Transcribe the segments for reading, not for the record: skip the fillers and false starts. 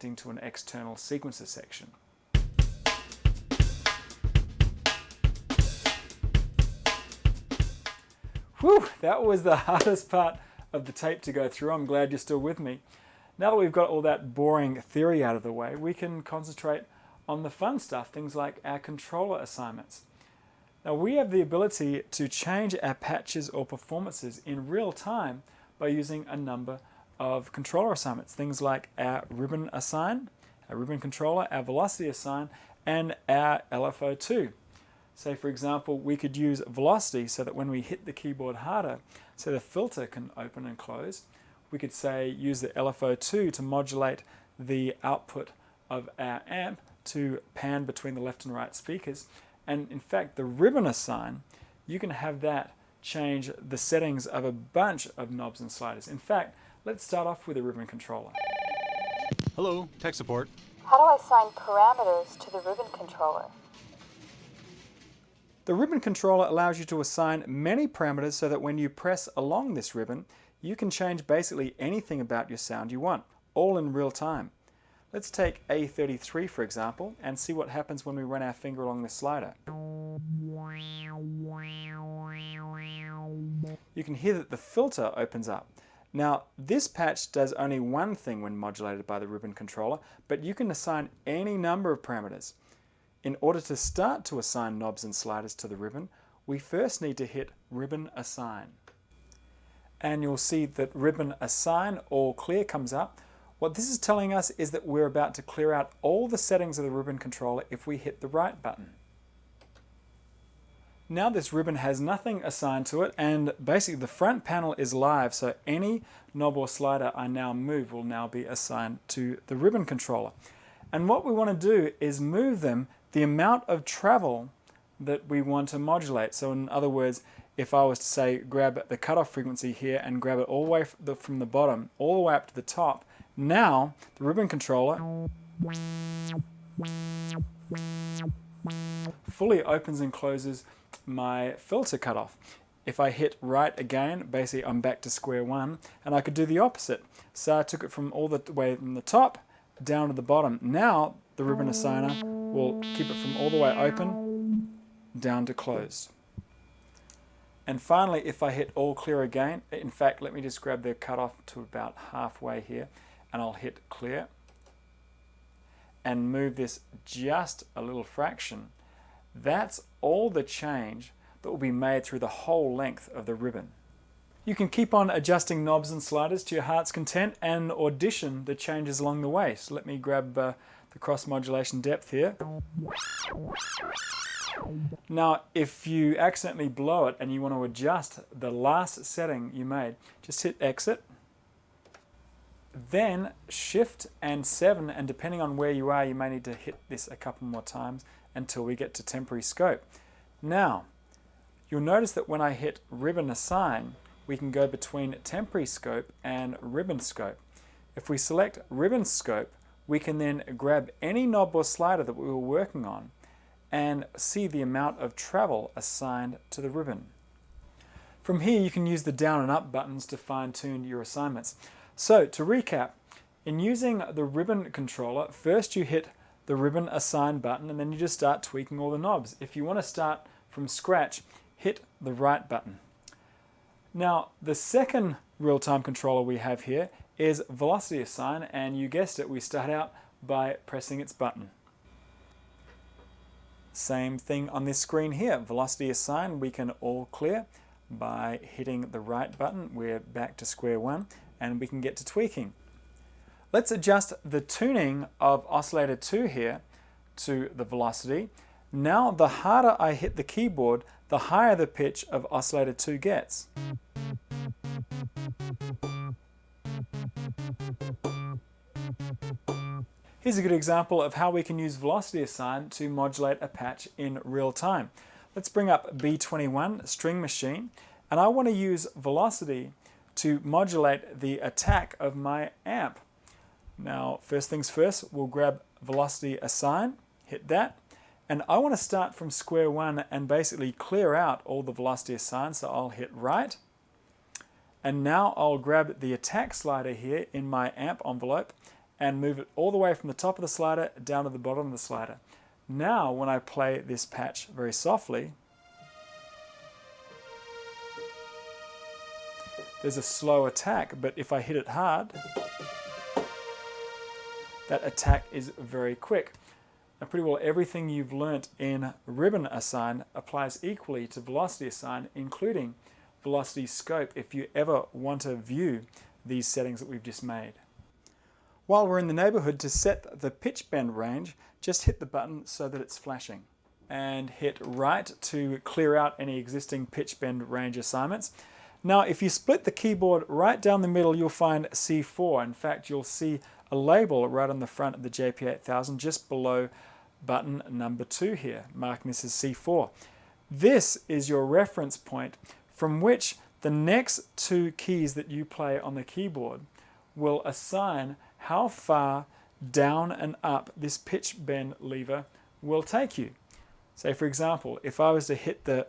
connecting to an external sequencer section. Whew, that was the hardest part of the tape to go through. I'm glad you're still with me. Now that we've got all that boring theory out of the way, we can concentrate on the fun stuff, things like our controller assignments. Now we have the ability to change our patches or performances in real time by using a number of controller assignments, things like our ribbon assign, our ribbon controller, our velocity assign, and our LFO2. Say for example, we could use velocity so that when we hit the keyboard harder, so the filter can open and close. We could say use the LFO2 to modulate the output of our amp to pan between the left and right speakers. And in fact, the ribbon assign, you can have that change the settings of a bunch of knobs and sliders. In fact, let's start off with a ribbon controller. Hello, tech support. How do I assign parameters to the ribbon controller? The ribbon controller allows you to assign many parameters so that when you press along this ribbon, you can change basically anything about your sound you want, all in real time. Let's take A33 for example and see what happens when we run our finger along the slider. You can hear that the filter opens up. Now this patch does only one thing when modulated by the ribbon controller, but you can assign any number of parameters. In order to start to assign knobs and sliders to the ribbon, we first need to hit ribbon assign. And you'll see that ribbon assign all clear comes up. What this is telling us is that we're about to clear out all the settings of the ribbon controller if we hit the right button. Now this ribbon has nothing assigned to it, and basically the front panel is live, so any knob or slider I now move will now be assigned to the ribbon controller. And what we want to do is move them the amount of travel that we want to modulate. So in other words, if I was to say grab the cutoff frequency here and grab it all the way from the bottom all the way up to the top, now the ribbon controller fully opens and closes my filter cutoff. If I hit right again, basically I'm back to square one, and I could do the opposite. So I took it from all the way from the top down to the bottom. Now the ribbon assigner will keep it from all the way open down to closed. And finally, if I hit all clear again, in fact, let me just grab the cutoff to about halfway here, and I'll hit clear and move this just a little fraction. That's all the change that will be made through the whole length of the ribbon. You can keep on adjusting knobs and sliders to your heart's content and audition the changes along the way. So let me grab the cross modulation depth here. Now, if you accidentally blow it and you want to adjust the last setting you made, just hit exit, then shift and 7, and depending on where you are, you may need to hit this a couple more times until we get to temporary scope. Now, you'll notice that when I hit ribbon assign, we can go between temporary scope and ribbon scope. If we select ribbon scope, we can then grab any knob or slider that we were working on and see the amount of travel assigned to the ribbon. From here you can use the down and up buttons to fine-tune your assignments. So to recap, in using the ribbon controller, first you hit the ribbon assign button and then you just start tweaking all the knobs. If you want to start from scratch, hit the right button. Now the second real-time controller we have here is velocity assign, and you guessed it, we start out by pressing its button. Same thing on this screen here, velocity assign, we can all clear by hitting the right button. We're back to square one and we can get to tweaking. Let's adjust the tuning of oscillator 2 here to the velocity. Now the harder I hit the keyboard, the higher the pitch of oscillator 2 gets. Here's a good example of how we can use velocity assign to modulate a patch in real time. Let's bring up B21 string machine, and I want to use velocity to modulate the attack of my amp. Now first things first, we'll grab velocity assign, hit that, and I want to start from square one and basically clear out all the velocity assign, so I'll hit right. And now I'll grab the attack slider here in my amp envelope and move it all the way from the top of the slider down to the bottom of the slider. Now when I play this patch very softly, there's a slow attack, but if I hit it hard, that attack is very quick. Now pretty well everything you've learnt in ribbon assign applies equally to velocity assign, including velocity scope if you ever want to view these settings that we've just made. While we're in the neighborhood, to set the pitch bend range, just hit the button so that it's flashing. And hit right to clear out any existing pitch bend range assignments. Now if you split the keyboard right down the middle, you'll find C4. In fact, you'll see a label right on the front of the JP8000 just below button number 2 here, marking this as C4. This is your reference point from which the next 2 keys that you play on the keyboard will assign how far down and up this pitch bend lever will take you. Say for example, if I was to hit the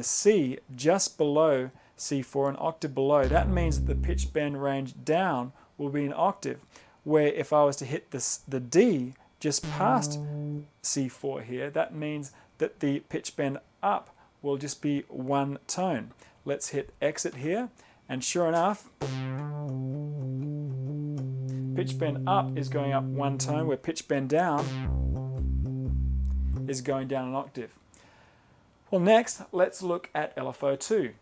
C just below C4, an octave below, that means that the pitch bend range down will be an octave, where if I was to hit the D just past C4 here, that means that the pitch bend up will just be 1 tone. Let's hit exit here, and sure enough, pitch bend up is going up 1 tone, where pitch bend down is going down an octave. Well, next, let's look at LFO2.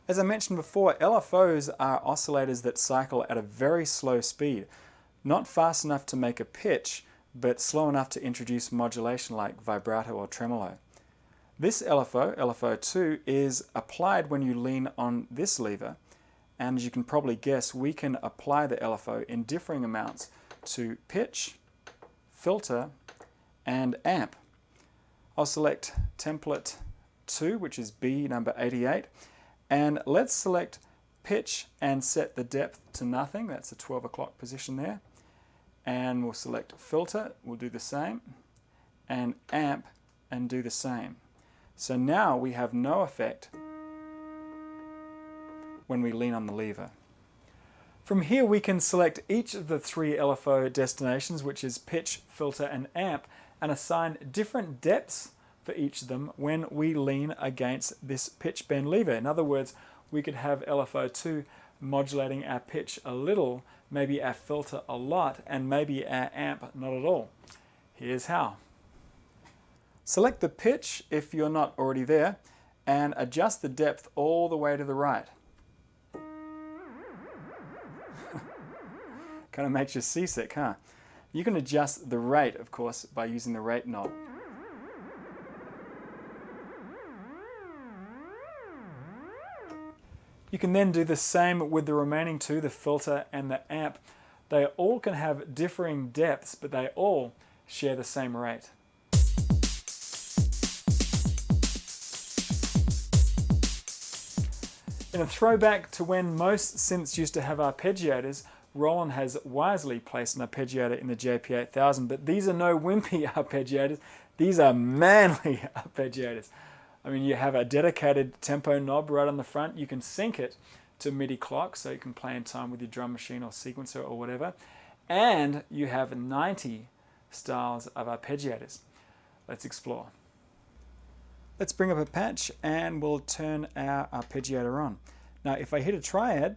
As I mentioned before, LFOs are oscillators that cycle at a very slow speed, not fast enough to make a pitch, but slow enough to introduce modulation like vibrato or tremolo. This LFO, LFO2, is applied when you lean on this lever, and as you can probably guess, we can apply the LFO in differing amounts to pitch, filter, and amp. I'll select template 2, which is B number 88, and let's select pitch and set the depth to nothing. That's the 12 o'clock position there. And we'll select filter, we'll do the same, and amp and do the same. So now we have no effect when we lean on the lever. From here we can select each of the 3 LFO destinations, which is pitch, filter, and amp, and assign different depths for each of them when we lean against this pitch bend lever. In other words, we could have LFO2 modulating our pitch a little, maybe our filter a lot, and maybe our amp not at all. Here's how. Select the pitch if you're not already there, and adjust the depth all the way to the right. Kind of makes you seasick, huh? You can adjust the rate, of course, by using the rate knob. You can then do the same with the remaining 2, the filter and the amp. They all can have differing depths, but they all share the same rate. In a throwback to when most synths used to have arpeggiators, Roland has wisely placed an arpeggiator in the JP8000, but these are no wimpy arpeggiators, these are manly arpeggiators. I mean, you have a dedicated tempo knob right on the front. You can sync it to MIDI clock, so you can play in time with your drum machine or sequencer or whatever. And you have 90 styles of arpeggiators. Let's explore. Let's bring up a patch and we'll turn our arpeggiator on. Now, if I hit a triad,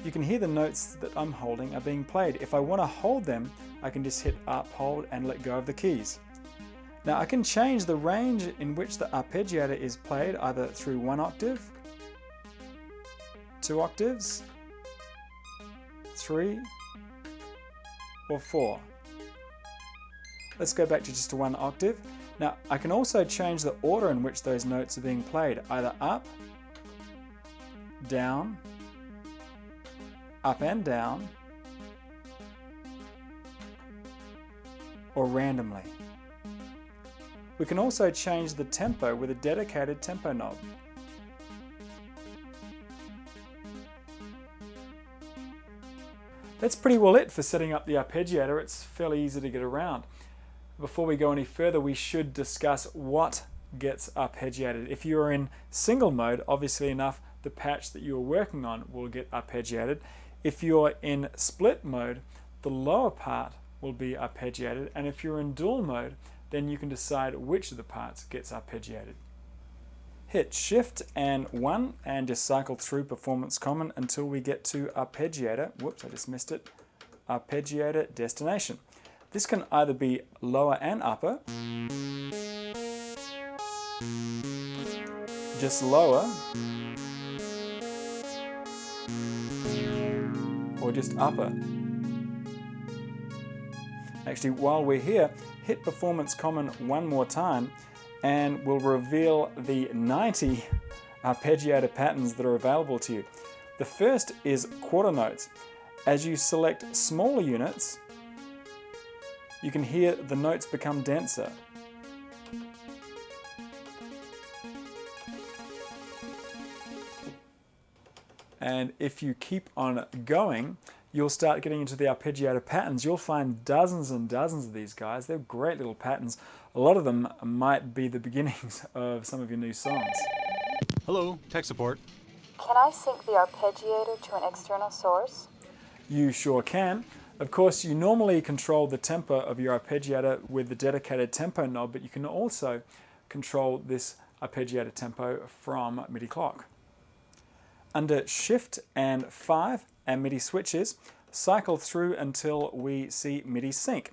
you can hear the notes that I'm holding are being played. If I want to hold them, I can just hit up, hold, and let go of the keys. Now I can change the range in which the arpeggiator is played either through 1 octave, 2 octaves, 3, or 4. Let's go back to just 1 octave. Now I can also change the order in which those notes are being played, either up, down, up and down, or randomly. We can also change the tempo with a dedicated tempo knob. That's pretty well it for setting up the arpeggiator. It's fairly easy to get around. Before we go any further, we should discuss what gets arpeggiated. If you're in single mode, obviously enough, the patch that you're working on will get arpeggiated. If you're in split mode, the lower part will be arpeggiated, and if you're in dual mode, then you can decide which of the parts gets arpeggiated. Hit Shift and 1 and just cycle through Performance Common until we get to Arpeggiator. Whoops, I just missed it. Arpeggiator Destination. This can either be lower and upper, just lower, or just upper. Actually, while we're here, hit Performance Common one more time and we'll reveal the 90 arpeggiator patterns that are available to you. The first is quarter notes. As you select smaller units, you can hear the notes become denser. And if you keep on going, you'll start getting into the arpeggiator patterns. You'll find dozens and dozens of these guys. They're great little patterns. A lot of them might be the beginnings of some of your new songs. Hello, tech support. Can I sync the arpeggiator to an external source? You sure can. Of course, you normally control the tempo of your arpeggiator with the dedicated tempo knob, but you can also control this arpeggiator tempo from MIDI clock. Under Shift and 5 and MIDI switches, cycle through until we see MIDI sync.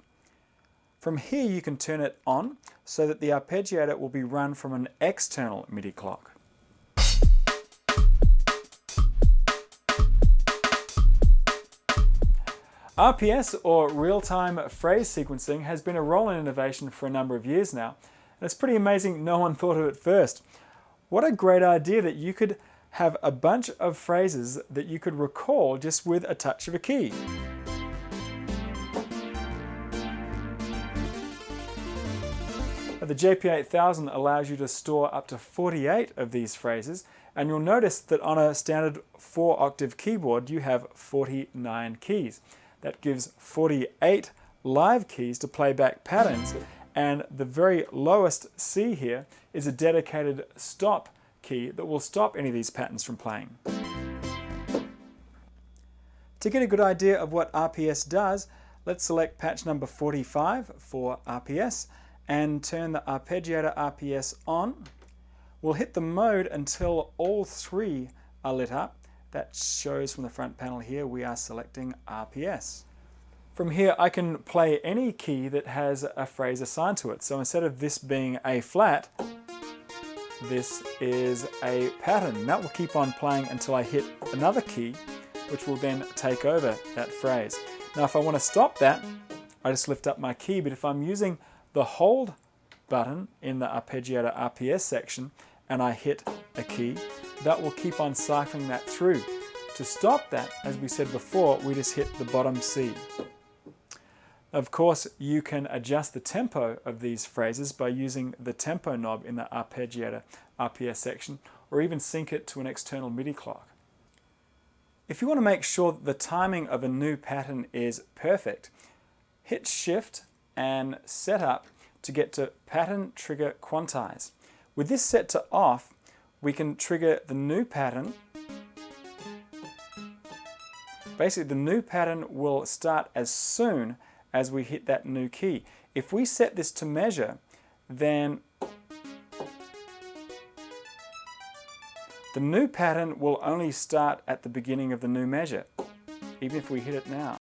From here you can turn it on so that the arpeggiator will be run from an external MIDI clock. RPS, or real-time phrase sequencing, has been a Roland innovation for a number of years now, and it's pretty amazing no one thought of it first. What a great idea that you could have a bunch of phrases that you could recall just with a touch of a key. The JP8000 allows you to store up to 48 of these phrases, and you'll notice that on a standard 4-octave keyboard you have 49 keys. That gives 48 live keys to play back patterns, and the very lowest C here is a dedicated stop key that will stop any of these patterns from playing. To get a good idea of what RPS does, let's select patch number 45 for RPS and turn the arpeggiator RPS on. We'll hit the mode until all three are lit up. That shows from the front panel here we are selecting RPS. From here I can play any key that has a phrase assigned to it. So instead of this being A flat, this is a pattern. That will keep on playing until I hit another key, which will then take over that phrase. Now if I want to stop that, I just lift up my key, but if I'm using the hold button in the arpeggiator RPS section and I hit a key, that will keep on cycling that through. To stop that, as we said before, we just hit the bottom C. Of course, you can adjust the tempo of these phrases by using the tempo knob in the arpeggiator RPS section, or even sync it to an external MIDI clock. If you want to make sure that the timing of a new pattern is perfect, hit Shift and Set Up to get to Pattern Trigger Quantize. With this set to off, we can trigger the new pattern. Basically, the new pattern will start as soon as we hit that new key. If we set this to measure, then the new pattern will only start at the beginning of the new measure, even if we hit it now.